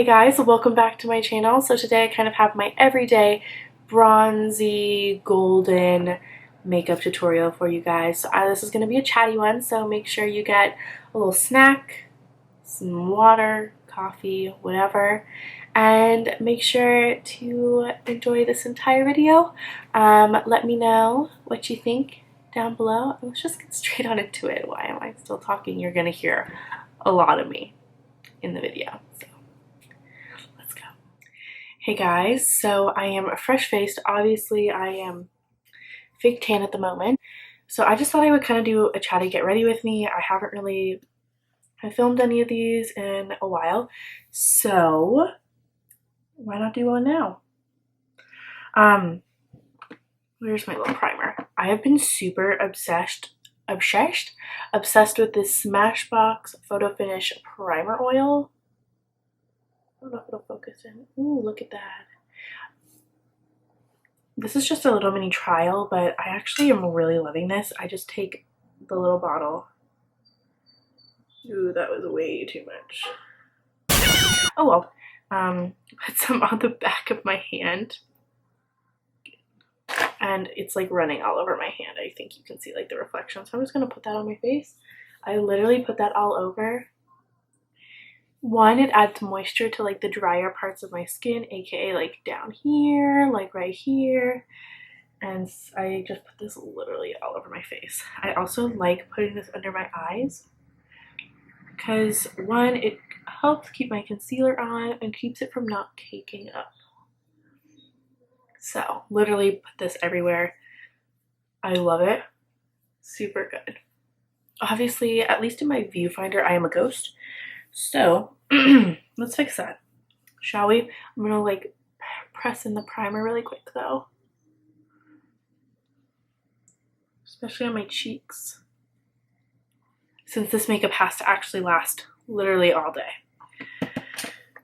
guys, welcome back to my channel. So today I kind of have my everyday bronzy golden makeup tutorial for you guys. So this is going to be a chatty one, so make sure you get a little snack, some water, coffee, whatever, and make sure to enjoy this entire video. Let me know what you think down below. Let's just get straight on into it. Why am I still talking? You're going to hear a lot of me in the video. So let's go. Hey guys, so I am fresh faced. Obviously I am fake tan at the moment, so I just thought I would kind of do a chatty get ready with me. I haven't really filmed any of these in a while, so why not do one now? Where's my little primer? I have been super obsessed with this Smashbox Photo Finish primer oil. I don't know if it'll focus in. Ooh, look at that. This is just a little mini trial, but I actually am really loving this. I just take the little bottle. Ooh, that was way too much. Oh well. Put some on the back of my hand. And it's like running all over my hand. I think you can see like the reflection. So I'm just gonna put that on my face. I literally put that all over. One, it adds moisture to like the drier parts of my skin, aka like down here, like right here. And I just put this literally all over my face. I also like putting this under my eyes because one, it helps keep my concealer on and keeps it from not caking up. So literally put this everywhere. I love it. Super good. Obviously, at least in my viewfinder, I am a ghost. So let's fix that, shall we? I'm gonna like press in the primer really quick though, especially on my cheeks, since this makeup has to actually last literally all day.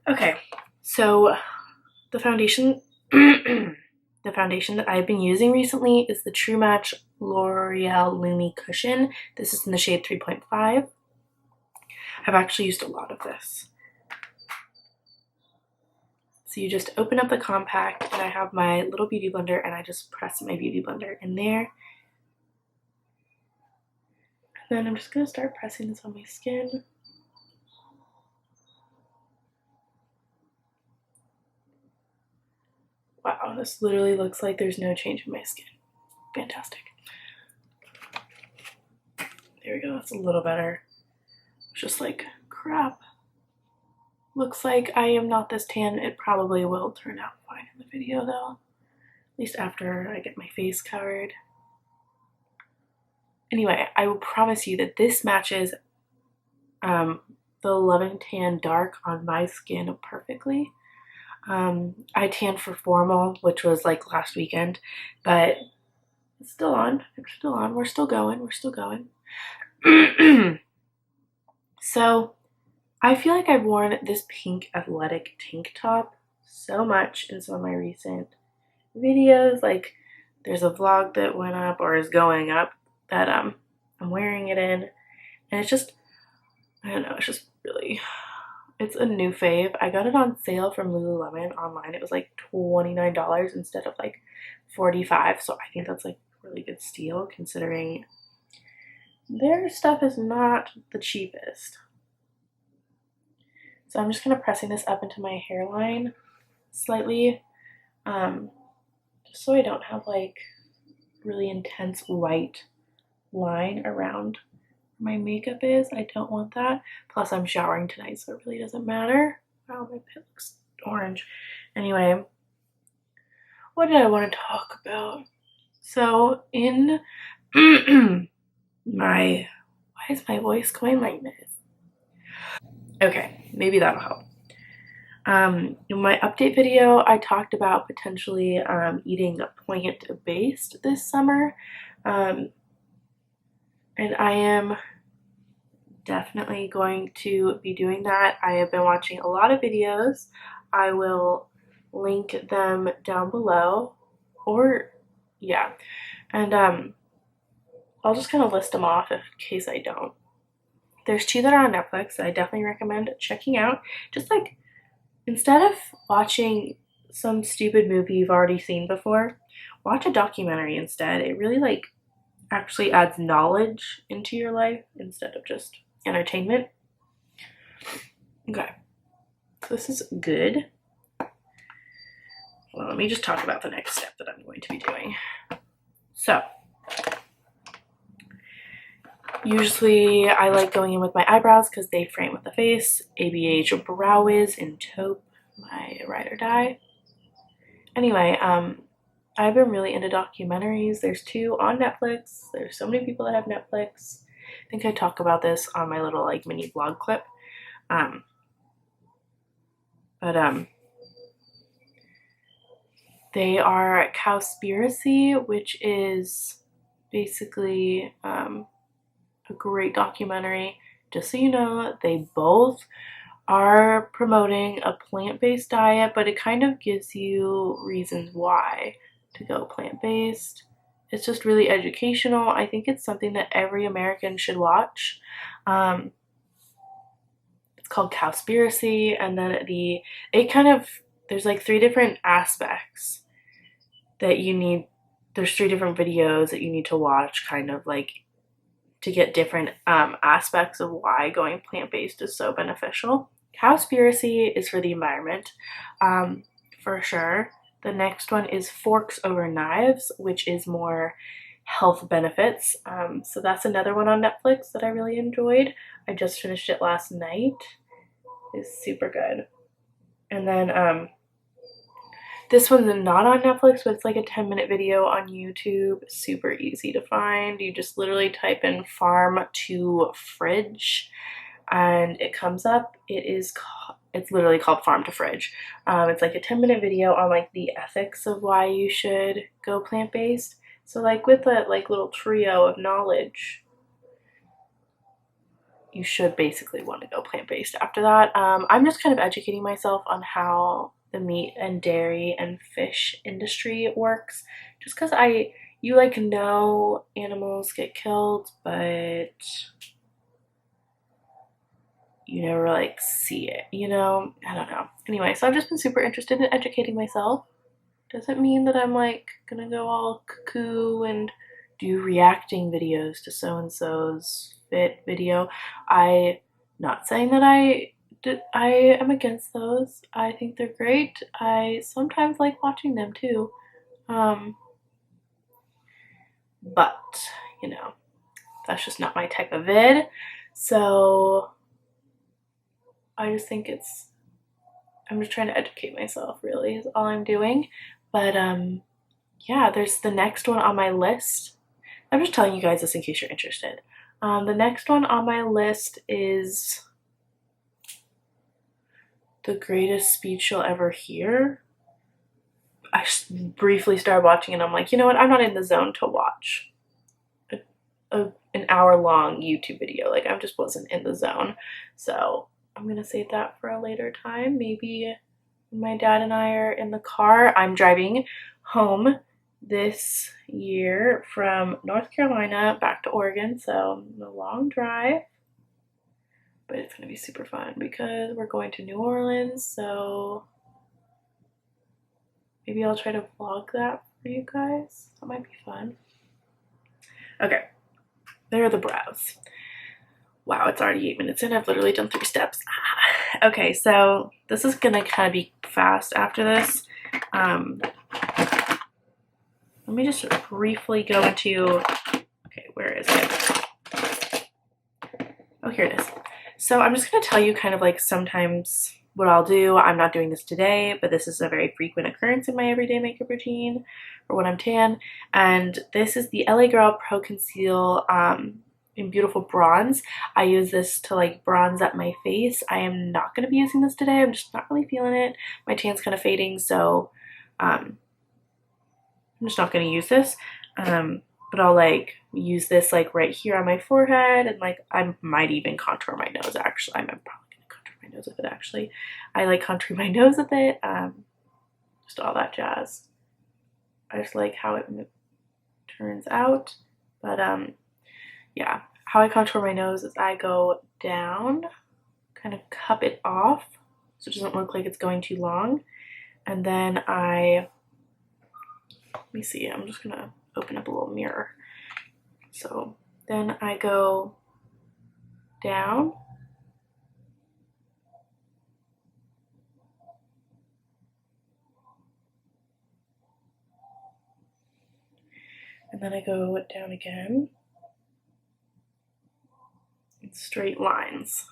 Okay, so the foundation the foundation that I've been using recently is the True Match L'Oreal Lumi Cushion. This is in the shade 3.5. I've actually used a lot of this. So you just open up the compact, and I have my little beauty blender, and I just press my beauty blender in there. And then I'm just gonna start pressing this on my skin. Wow, this literally looks like there's no change in my skin. Fantastic. There we go, that's a little better. Just like crap. Looks like I am not this tan. It probably will turn out fine in the video though. At least after I get my face covered. Anyway, I will promise you that this matches the Loving Tan Dark on my skin perfectly. I tanned for formal, which was like last weekend, but it's still on. It's still on. We're still going. We're still going. So I feel like I've worn this pink athletic tank top so much in some of my recent videos. Like there's a vlog that went up or is going up that I'm wearing it in, and it's just, I don't know, it's just really, it's a new fave. I got it on sale from Lululemon online. It was like $29 instead of like $45, so I think that's like a really good steal considering their stuff is not the cheapest. So I'm just kind of pressing this up into my hairline slightly, just so I don't have like really intense white line around where my makeup is. I don't want that. Plus I'm showering tonight, so it really doesn't matter. Wow, my pit looks orange. Anyway, what did I want to talk about? So in why is my voice going like this? Okay, maybe that'll help. In my update video, I talked about potentially eating plant-based this summer, and I am definitely going to be doing that. I have been watching a lot of videos. I will link them down below, or yeah, and I'll just kind of list them off in case I don't. There's two that are on Netflix that I definitely recommend checking out. Just like instead of watching some stupid movie you've already seen before, watch a documentary instead. It really like actually adds knowledge into your life instead of just entertainment. Okay, so this is good. Well, let me just talk about the next step that I'm going to be doing. So, usually I like going in with my eyebrows because they frame with the face. ABH Brow Wiz in taupe, my ride or die. Anyway, I've been really into documentaries. There's 2 on Netflix. There's so many people that have Netflix. I think I talk about this on my little like mini vlog clip. But they are Cowspiracy, which is basically a great documentary. Just so you know, they both are promoting a plant-based diet, but it kind of gives you reasons why to go plant-based. It's just really educational. I think it's something that every American should watch. It's called Cowspiracy, and then there's like 3 different aspects that you need. There's 3 different videos that you need to watch, kind of like to get different aspects of why going plant-based is so beneficial. Cowspiracy is for the environment, for sure. The next one is Forks Over Knives, which is more health benefits. So that's another one on Netflix that I really enjoyed. I just finished it last night. It's super good. And then this one's not on Netflix, but it's like a 10-minute video on YouTube. Super easy to find. You just literally type in farm to fridge and it comes up. It's literally called Farm to Fridge. It's like a 10-minute video on like the ethics of why you should go plant-based. So like with a like little trio of knowledge, you should basically want to go plant-based after that. I'm just kind of educating myself on how the meat and dairy and fish industry works, just because you like know animals get killed, but you never like see it, you know? I don't know. Anyway, so I've just been super interested in educating myself. Doesn't mean that I'm like gonna go all cuckoo and do reacting videos to so-and-so's fit video. Not saying that I am against those. I think they're great. I sometimes like watching them too. But, you know, that's just not my type of vid. So I just think I'm just trying to educate myself, really, is all I'm doing. But yeah, there's the next one on my list. I'm just telling you guys this in case you're interested. The next one on my list is The Greatest Speech You'll Ever Hear. I briefly started watching and I'm like, you know what? I'm not in the zone to watch an hour-long YouTube video. Like, I just wasn't in the zone. So I'm gonna save that for a later time. Maybe when my dad and I are in the car. I'm driving home this year from North Carolina back to Oregon, so a long drive, but it's gonna be super fun because we're going to New Orleans, so maybe I'll try to vlog that for you guys. That might be fun. Okay, there are the brows. Wow, it's already 8 minutes in. I've literally done 3 steps. Okay, so this is gonna kind of be fast after this. Let me just briefly go into, okay, where is it? Oh, here it is. So I'm just gonna tell you kind of like sometimes what I'll do. I'm not doing this today, but this is a very frequent occurrence in my everyday makeup routine for when I'm tan. And this is the LA Girl Pro Conceal in Beautiful Bronze. I use this to like bronze up my face. I am not going to be using this today. I'm just not really feeling it. My tan's kind of fading, so I'm just not going to use this. But I'll like use this like right here on my forehead, and like I might even contour my nose actually. I'm probably going to contour my nose with it actually. I like contouring my nose with it. Just all that jazz. I just like how it turns out. But yeah, how I contour my nose is I go down, kind of cup it off so it doesn't look like it's going too long. And then let me see, I'm just gonna open up a little mirror. So then I go down, and then I go down again in straight lines.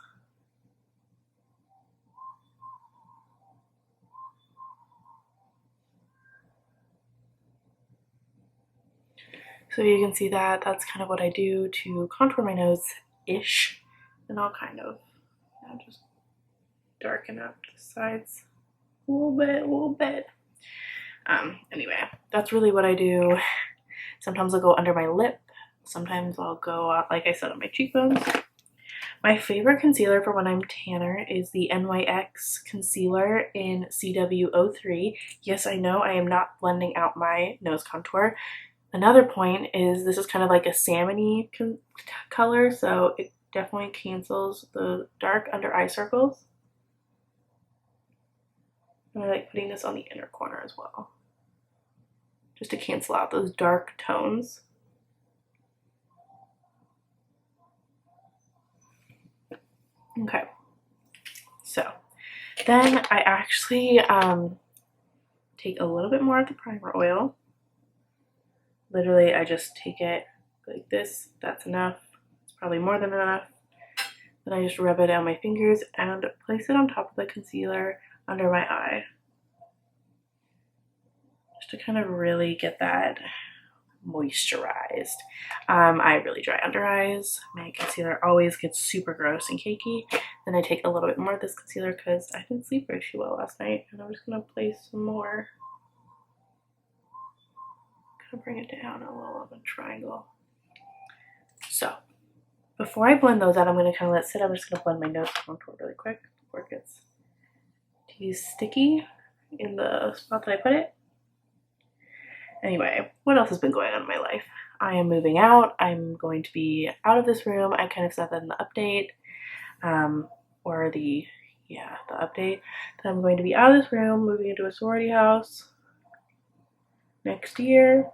So you can see that that's kind of what I do to contour my nose-ish. And I'll kind of just darken up the sides a little bit. Anyway, that's really what I do. Sometimes I'll go under my lip. Sometimes I'll go, like I said, on my cheekbones. My favorite concealer for when I'm tanner is the NYX concealer in CW03. Yes, I know I am not blending out my nose contour. Another point is this is kind of like a salmon-y color, so it definitely cancels the dark under eye circles. And I like putting this on the inner corner as well, just to cancel out those dark tones. Okay, so then I actually take a little bit more of the primer oil. Literally, I just take it like this. That's enough. It's probably more than enough. Then I just rub it on my fingers and place it on top of the concealer under my eye. Just to kind of really get that moisturized. I have really dry under eyes. My concealer always gets super gross and cakey. Then I take a little bit more of this concealer because I didn't sleep very well last night. And I'm just going to place some more. Bring it down a little of a triangle. So before I blend those out, I'm going to kind of let it sit. I'm just going to blend my nose contour really quick before it gets too sticky in the spot that I put it. Anyway, what else has been going on in my life? I am moving out. I'm going to be out of this room. I kind of said that in the update, or the update, that I'm going to be out of this room, moving into a sorority house next year.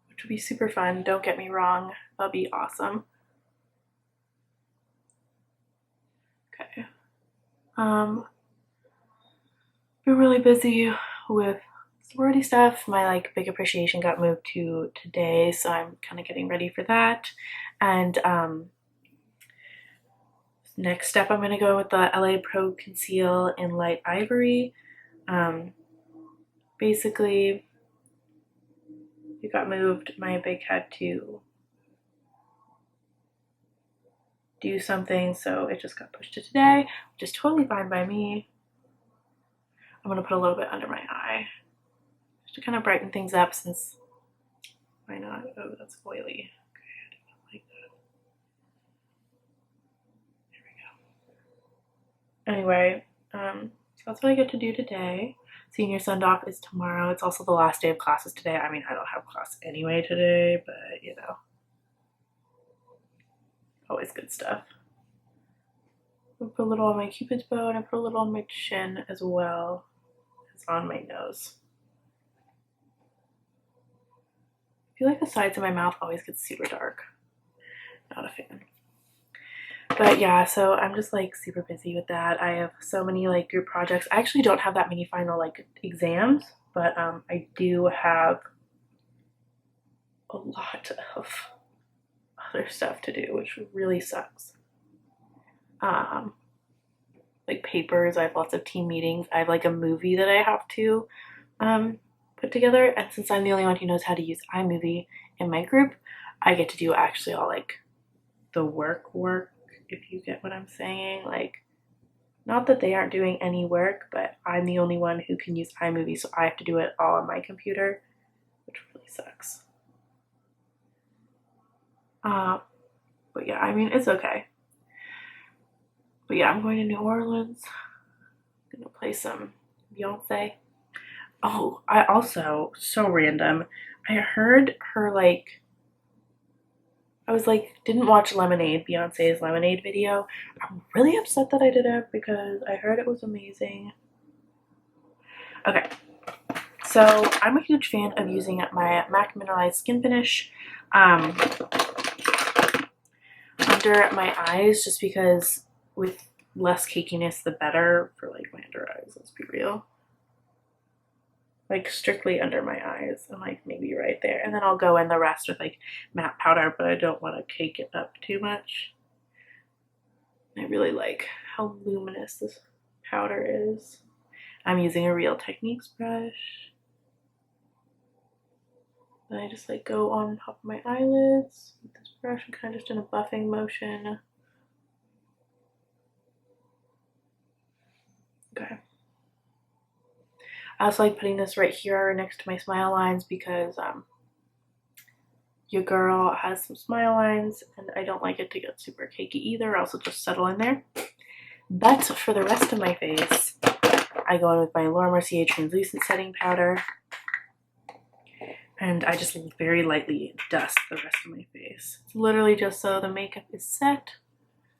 Which would be super fun. Don't get me wrong. That'll be awesome. Okay. Been really busy with sorority stuff. My big appreciation got moved to today, so I'm kind of getting ready for that. And next step, I'm gonna go with the LA Pro Conceal in Light Ivory. Basically, it got moved. My big had to do something, so it just got pushed to today, which is totally fine by me. I'm gonna put a little bit under my eye just to kind of brighten things up, since why not? Oh, that's oily. Okay, I don't like that. There we go. Anyway, so that's what I get to do today. Senior send-off is tomorrow. It's also the last day of classes today. I mean, I don't have class anyway today, but you know, always good stuff. I put a little on my cupid's bow, and I put a little on my chin as well as on my nose. I feel like the sides of my mouth always get super dark. Not a fan. But yeah, so I'm just super busy with that. I have so many group projects. I actually don't have that many final exams, but I do have a lot of other stuff to do, which really sucks. Papers, I have lots of team meetings. I have a movie that I have to put together, and since I'm the only one who knows how to use iMovie in my group, I get to do actually all the work, if you get what I'm saying. Not that they aren't doing any work, but I'm the only one who can use iMovie, so I have to do it all on my computer, which really sucks. But yeah, I mean, it's okay. But yeah, I'm going to New Orleans. I'm gonna play some Beyonce. Oh, I also, so random, I heard her I was like, didn't watch Lemonade, Beyonce's Lemonade video. I'm really upset that I didn't because I heard it was amazing. Okay, so I'm a huge fan of using my MAC Mineralized Skin Finish under my eyes, just because with less cakiness the better for like my under eyes, let's be real. Like strictly under my eyes and like maybe right there, and then I'll go in the rest with like matte powder, but I don't want to cake it up too much. I really like how luminous this powder is. I'm using a Real Techniques brush. Then I just like go on top of my eyelids with this brush and kind of just in a buffing motion. Okay. I also like putting this right here next to my smile lines because your girl has some smile lines and I don't like it to get super cakey either, or else it'll just settle in there. But for the rest of my face, I go in with my Laura Mercier translucent setting powder, and I just very lightly dust the rest of my face. It's literally just so the makeup is set,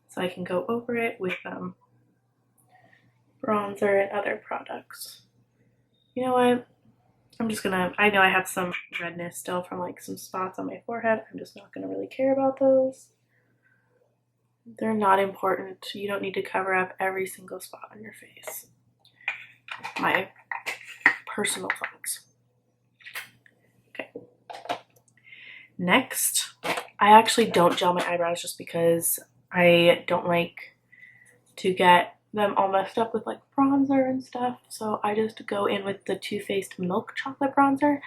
so I can go over it with bronzer and other products. You know what? I'm just gonna, I know I have some redness still from like some spots on my forehead. I'm just not gonna really care about those. They're not important. You don't need to cover up every single spot on your face. My personal thoughts. Okay. Next, I actually don't gel my eyebrows just because I don't like to get them all messed up with like bronzer and stuff, so I just go in with the Too Faced Milk Chocolate Bronzer.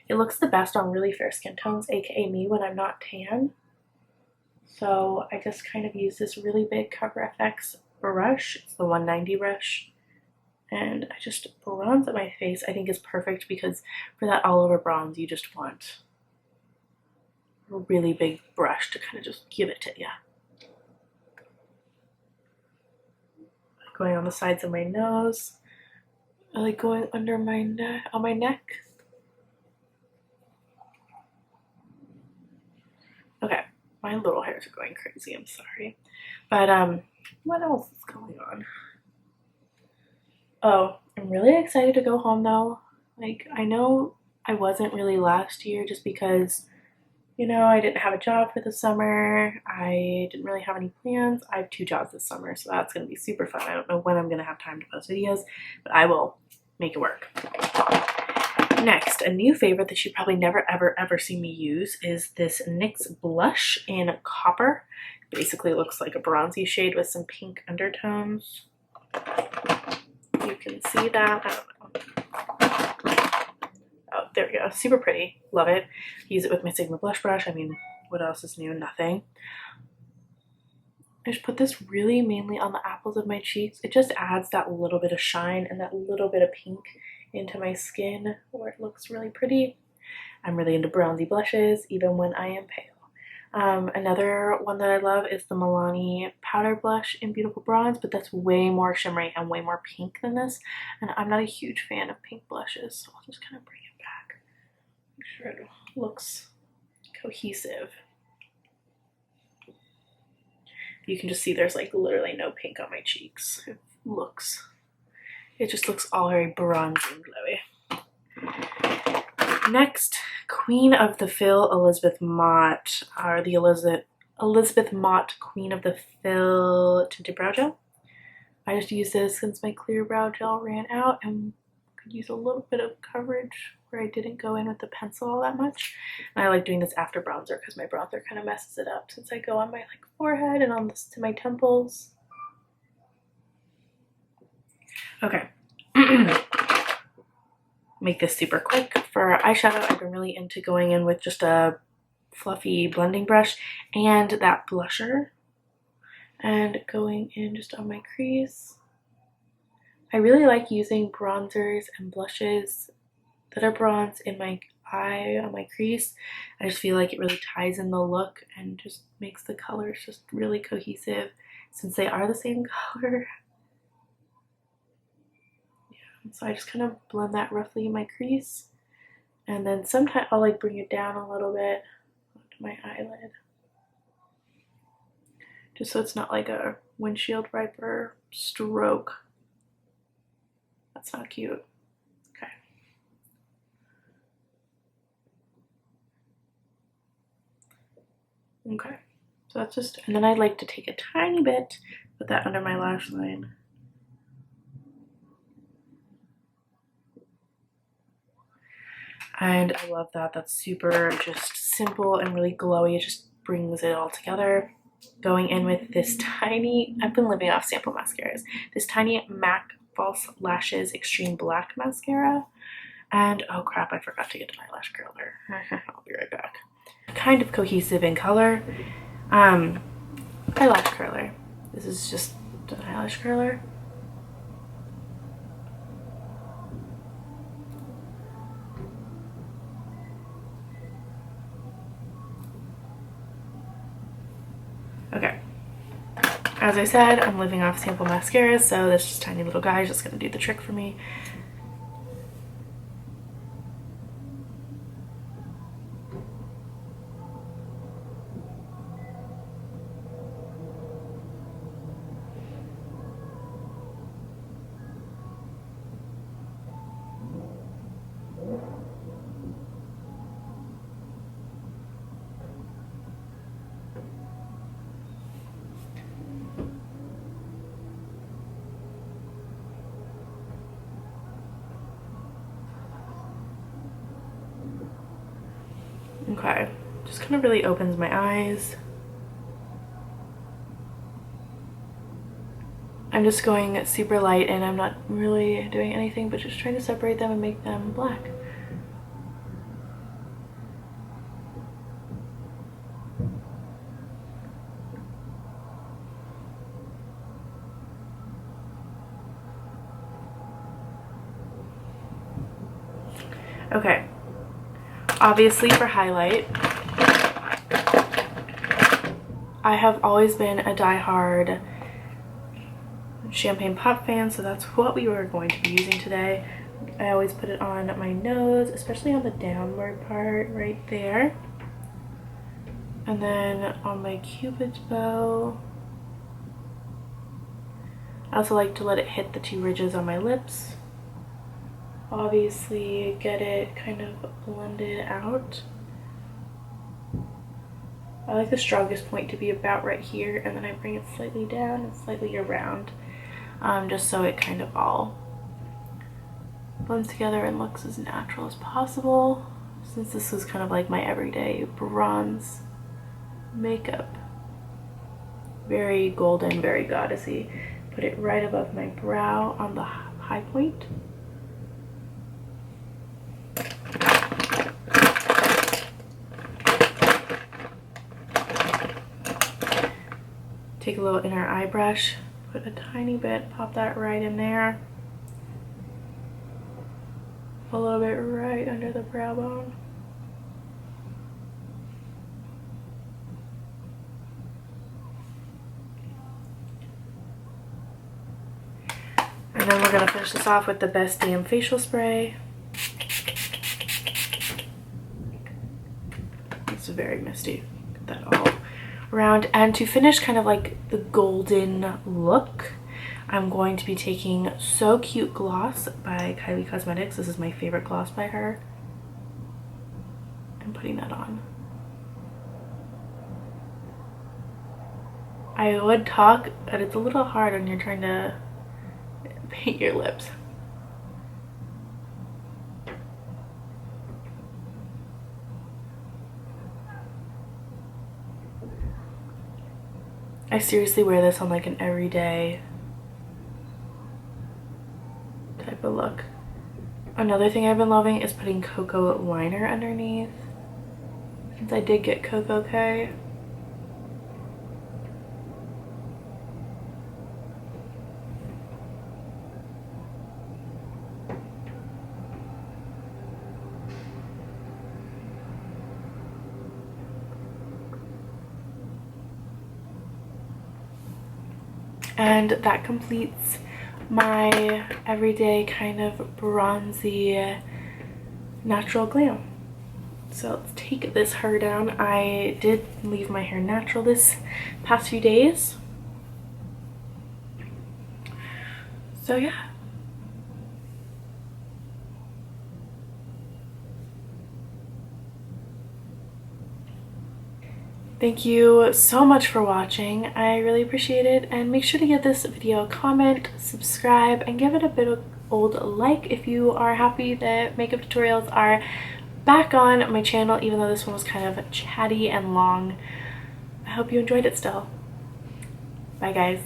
It looks the best on really fair skin tones, aka me when I'm not tan. So I just kind of use this really big Cover FX brush. It's the 190 brush, and I just bronze at my face. I think it's perfect because for that all over bronze you just want a really big brush to kind of just give it to you. Going on the sides of my nose. I like going under my neck, on my neck. Okay, my little hairs are going crazy, I'm sorry. But what else is going on? Oh, I'm really excited to go home though. Like, I know I wasn't really last year just because, you know, I didn't have a job for the summer. I didn't really have any plans. I have 2 jobs this summer, so that's going to be super fun. I don't know when I'm going to have time to post videos, but I will make it work. Next, a new favorite that you probably never ever see me use is this NYX blush in Copper. It basically looks like a bronzy shade with some pink undertones. You can see that. I don't know. Oh, there we go. Super pretty. Love it. Use it with my Sigma blush brush. I mean, what else is new? Nothing. I just put this really mainly on the apples of my cheeks. It just adds that little bit of shine and that little bit of pink into my skin where it looks really pretty. I'm really into bronzy blushes even when I am pale. Another one that I love is the Milani powder blush in Beautiful Bronze, but that's way more shimmery and way more pink than this, and I'm not a huge fan of pink blushes, so I'll just kind of bring it back. Make sure it looks cohesive. You can just see there's like literally no pink on my cheeks. It just looks all very bronzy and glowy. Next, Queen of the Fill Elizabeth Mott, or the Elizabeth Mott Queen of the Fill Tinted Brow Gel. I just used this since my clear brow gel ran out and could use a little bit of coverage where I didn't go in with the pencil all that much. And I like doing this after bronzer because my bronzer kind of messes it up since I go on my like forehead and on this to my temples. Okay. Make this super quick. For eyeshadow, I've been really into going in with just a fluffy blending brush and that blusher and going in just on my crease. I really like using bronzers and blushes that are bronze in my eye, on my crease. I just feel like it really ties in the look and just makes the colors just really cohesive since they are the same color. Yeah, so I just kind of blend that roughly in my crease, and then sometimes I'll like bring it down a little bit onto my eyelid. just so it's not like a windshield wiper stroke. That's not cute. Okay. Okay, so that's just, and then I'd like to take a tiny bit, put that under my lash line. And I love that. That's super just simple and really glowy. It just brings it all together. Going in with this tiny, I've been living off sample mascaras, this tiny MAC False Lashes Extreme Black Mascara. And oh crap, I forgot to get an eyelash curler. I'll be right back. Kind of cohesive in color. Eyelash curler. This is just an eyelash curler. Okay. As I said, I'm living off sample mascaras, so this just tiny little guy is just gonna do the trick for me. Okay, just kind of really opens my eyes. I'm just going super light and I'm not really doing anything but just trying to separate them and make them black. Okay, obviously for highlight, I have always been a die-hard champagne pop fan, so that's what we were going to be using today. I always put it on my nose, especially on the downward part right there. And then on my cupid's bow. I also like to let it hit the two ridges on my lips. Obviously get it kind of blended out. I like the strongest point to be about right here, and then I bring it slightly down and slightly around, just so it kind of all blends together and looks as natural as possible, since this was kind of like my everyday bronze makeup. Very golden, very goddessy. Put it right above my brow on the high point. Take a little inner eye brush, put a tiny bit, pop that right in there. A little bit right under the brow bone. And then we're gonna finish this off with the Best Damn facial spray. It's very misty. Get that all around. And to finish kind of like the golden look, I'm going to be taking So Cute Gloss by Kylie Cosmetics. This is my favorite gloss by her. I'm putting that on. I would talk, but it's a little hard when you're trying to paint your lips. I seriously wear this on like an everyday type of look. Another thing I've been loving is putting cocoa liner underneath, since I did get Cocoa K. And that completes my everyday kind of bronzy natural glam. So let's take this hair down. I did leave my hair natural this past few days. So yeah. Thank you so much for watching. I really appreciate it, and make sure to give this video a comment, subscribe, and give it a bit of old like if you are happy that makeup tutorials are back on my channel, even though this one was kind of chatty and long. I hope you enjoyed it still. Bye guys.